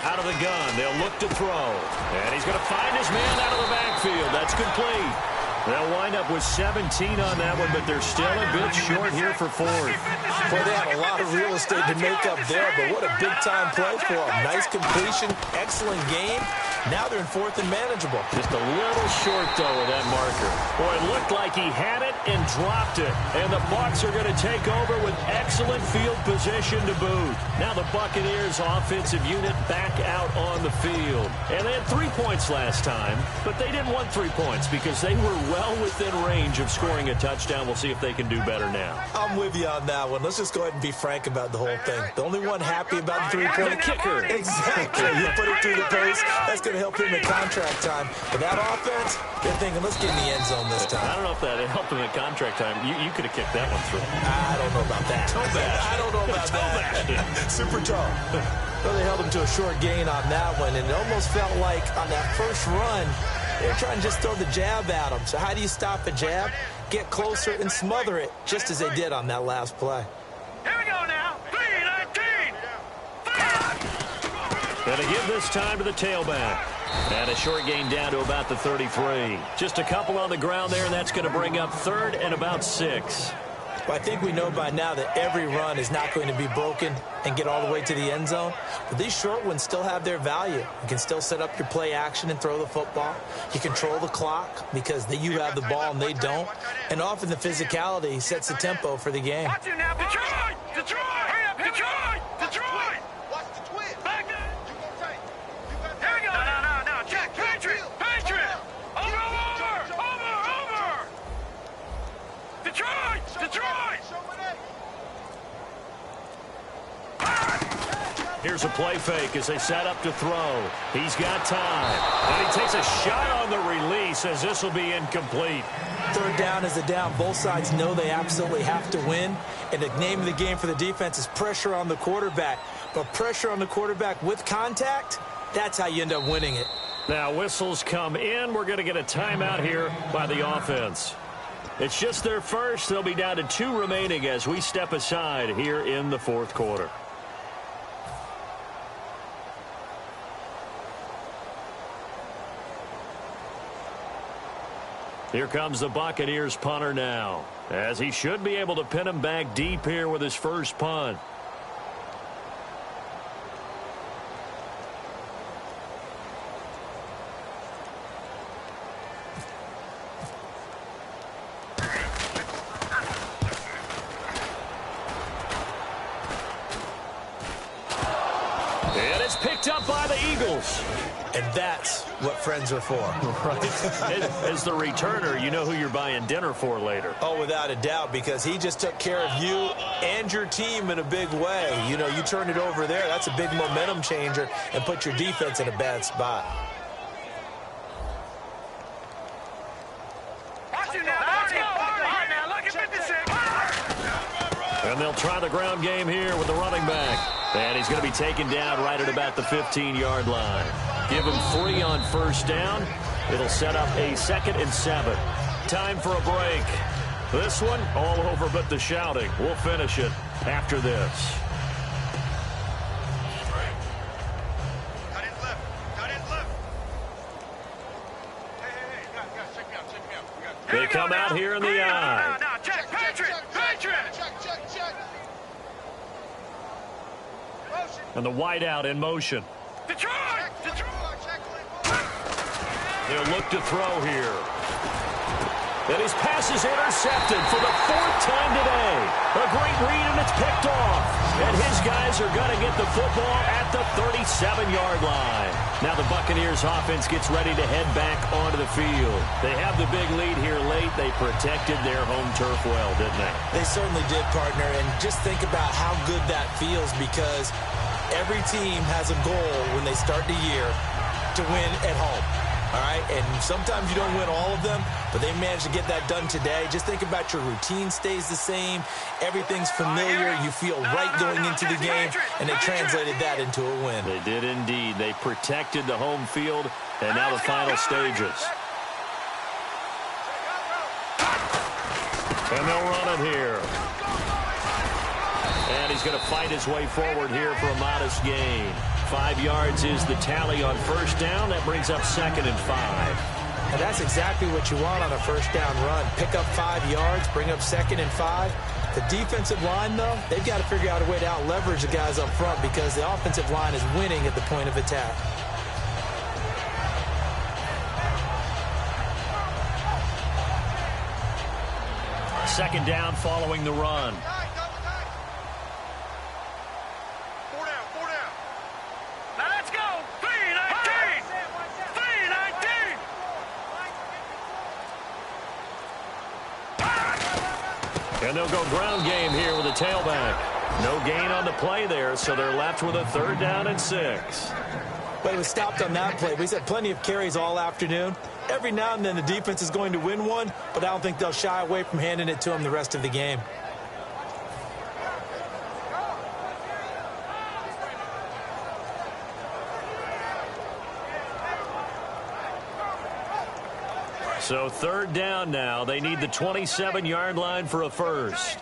C: Out of the gun, they'll look to throw. And he's going to find his man out of the backfield. That's complete. They'll wind up with 17 on that one, but they're still a bit short here for 4th.
D: Boy, they had a lot of real estate to make up there, but what a big-time play for them. Nice completion, excellent game. Now they're in 4th and manageable.
C: Just a little short, though, of that marker. Boy, it looked like he had it and dropped it. And the Bucs are going to take over with excellent field position to boot. Now the Buccaneers offensive unit back out on the field. And they had 3 points last time, but they didn't want 3 points because they were well within range of scoring a touchdown. We'll see if they can do better now.
D: I'm with you on that one. Let's just go ahead and be frank about the whole thing. The only one happy about the 3-point
C: kicker.
D: Exactly. You put it through the post. That's going to help him at contract time. But that offense, they're thinking, let's get in the end zone this time.
C: I don't know if that helped him at contract time. You could have kicked that one through.
D: I don't know about that.
C: Toe bash.
D: I don't know about that. Super toe. Well, they held him to a short gain on that one, and it almost felt like on that first run, they were trying to just throw the jab at him. So how do you stop a jab? Get closer and smother it, just as they did on that last play.
E: Here we go now. 3-19.
C: And to give this time to the tailback. And a short gain down to about the 33. Just a couple on the ground there, and that's going to bring up 3rd and about 6.
D: Well, I think we know by now that every run is not going to be broken and get all the way to the end zone. But these short ones still have their value. You can still set up your play action and throw the football. You control the clock because you have the ball and they don't. And often the physicality sets the tempo for the game.
E: Watch it now, Detroit! Detroit! Hurry up, Detroit! Detroit! Watch the twist. Back there. You gonna take. Here we go. No. Check. Patriot! Over! Detroit!
C: Here's a play fake as they set up to throw. He's got time. And he takes a shot on the release as this will be incomplete.
D: 3rd down is a down. Both sides know they absolutely have to win. And the name of the game for the defense is pressure on the quarterback. But pressure on the quarterback with contact, that's how you end up winning it.
C: Now whistles come in. We're going to get a timeout here by the offense. It's just their first. They'll be down to 2 remaining as we step aside here in the 4th quarter. Here comes the Buccaneers punter now, as he should be able to pin him back deep here with his first punt. And it's picked up by the Eagles.
D: And that's what friends are for.
C: Right. As the returner, you know who you're buying dinner for later.
D: Oh, without a doubt, because he just took care of you and your team in a big way. You know, you turned it over there. That's a big momentum changer and put your defense in a bad spot.
E: Watch it now, Barney! All right, now, look at 56.
C: And they'll try the ground game here with the running back. And he's going to be taken down right at about the 15-yard line. Give him 3 on 1st down. It'll set up a 2nd and 7. Time for a break. This one, all over but the shouting. We'll finish it after this.
E: Cut in left. Hey, guys, check me out.
C: They come out here in the eye.
E: Now, check, Patriot!
B: Check.
C: And the wideout in motion.
E: Detroit!
C: They'll look to throw here. And his pass is intercepted for the 4th time today. A great read, and it's picked off. And his guys are going to get the football at the 37-yard line. Now the Buccaneers offense gets ready to head back onto the field. They have the big lead here late. They protected their home turf well, didn't they?
D: They certainly did, partner. And just think about how good that feels, because every team has a goal when they start the year to win at home. All right, and sometimes you don't win all of them, but they managed to get that done today. Just think about your routine stays the same. Everyth's familiar. You feel right going into the game, and they translated that into a win.
C: They did indeed. They protected the home field, and now the final stages. And they'll run it here. And he's going to fight his way forward here for a modest gain. 5 yards is the tally on 1st down. That brings up 2nd and 5.
D: And that's exactly what you want on a 1st down run. Pick up 5 yards, bring up 2nd and 5. The defensive line, though, they've got to figure out a way to out-leverage the guys up front because the offensive line is winning at the point of attack.
C: Second down following the run. And they'll go ground game here with a tailback. No gain on the play there, so they're left with a 3rd down and 6.
D: But it was stopped on that play. We've had plenty of carries all afternoon. Every now and then the defense is going to win one, but I don't think they'll shy away from handing it to them the rest of the game.
C: So 3rd down now. They need the 27-yard line for a first.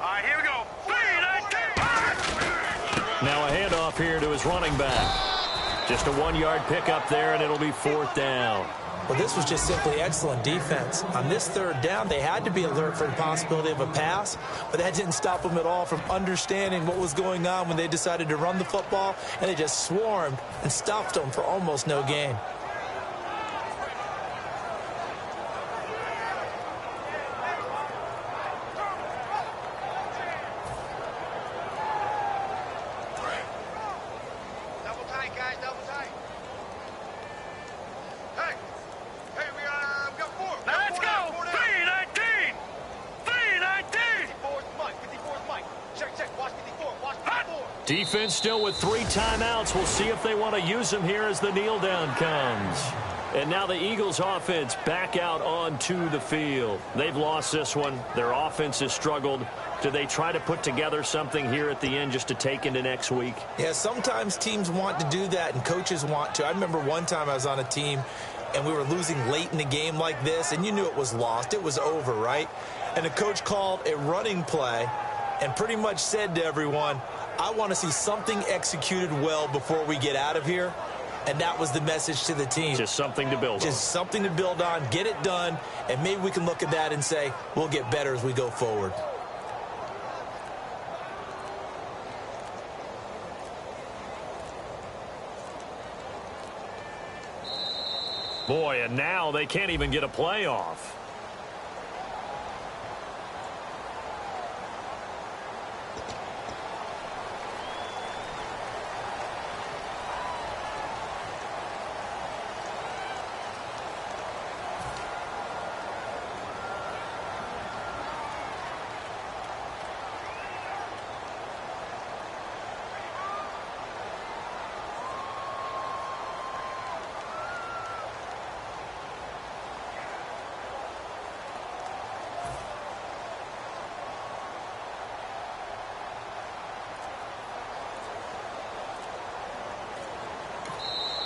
E: All right, here we go. 3, 19.
C: Now a handoff off here to his running back. Just a 1-yard pickup there, and it'll be 4th down.
D: Well, this was just simply excellent defense. On this 3rd down, they had to be alert for the possibility of a pass, but that didn't stop them at all from understanding what was going on when they decided to run the football, and they just swarmed and stuffed them for almost no gain.
C: Defense still with 3 timeouts. We'll see if they want to use them here as the kneel down comes. And now the Eagles offense back out onto the field. They've lost this one. Their offense has struggled. Do they try to put together something here at the end just to take into next week?
D: Yeah, sometimes teams want to do that and coaches want to. I remember one time I was on a team and we were losing late in the game like this, and you knew it was lost. It was over, right? And the coach called a running play and pretty much said to everyone, I want to see something executed well before we get out of here. And that was the message to the team.
C: Just something to build on.
D: Just something to build on, get it done, and maybe we can look at that and say, we'll get better as we go forward.
C: Boy, and now they can't even get a play off.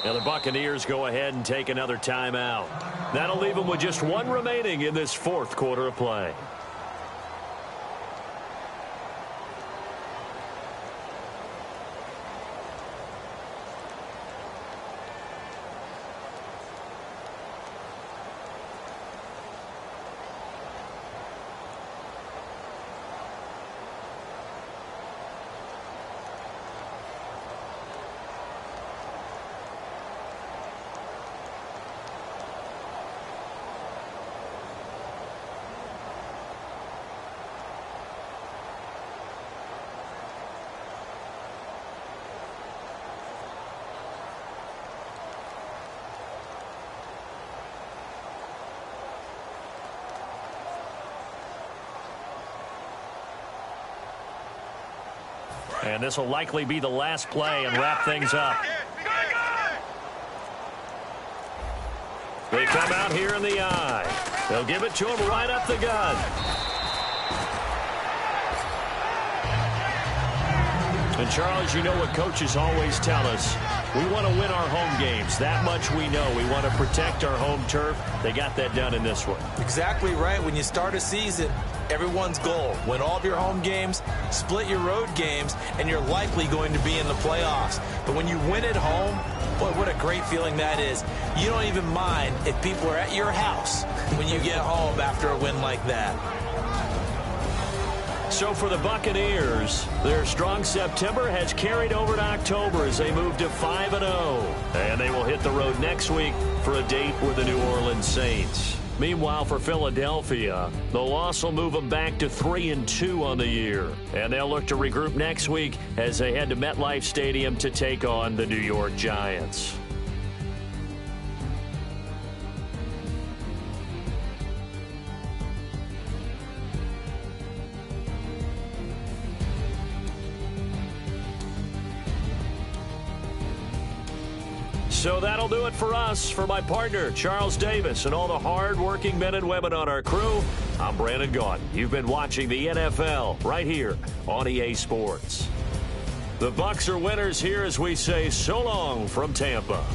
C: Now the Buccaneers go ahead and take another timeout. That'll leave them with just 1 remaining in this 4th quarter of play. And this will likely be the last play and wrap things up. They come out here in the eye. They'll give it to him right up the gun. And, Charles, you know what coaches always tell us. We want to win our home games. That much we know. We want to protect our home turf. They got that done in this one.
D: Exactly right. When you start a season, everyone's goal, win all of your home games, split your road games, and you're likely going to be in the playoffs. But when you win at home, boy, what a great feeling that is. You don't even mind if people are at your house when you get home after a win like that.
C: So for the Buccaneers, their strong September has carried over to October as they move to 5-0. And they will hit the road next week for a date with the New Orleans Saints. Meanwhile, for Philadelphia, the loss will move them back to 3-2 on the year. And they'll look to regroup next week as they head to MetLife Stadium to take on the New York Giants. So that'll do it for us. For my partner, Charles Davis, and all the hard-working men and women on our crew, I'm Brandon Gaudin. You've been watching the NFL right here on EA Sports. The Bucs are winners here as we say so long from Tampa.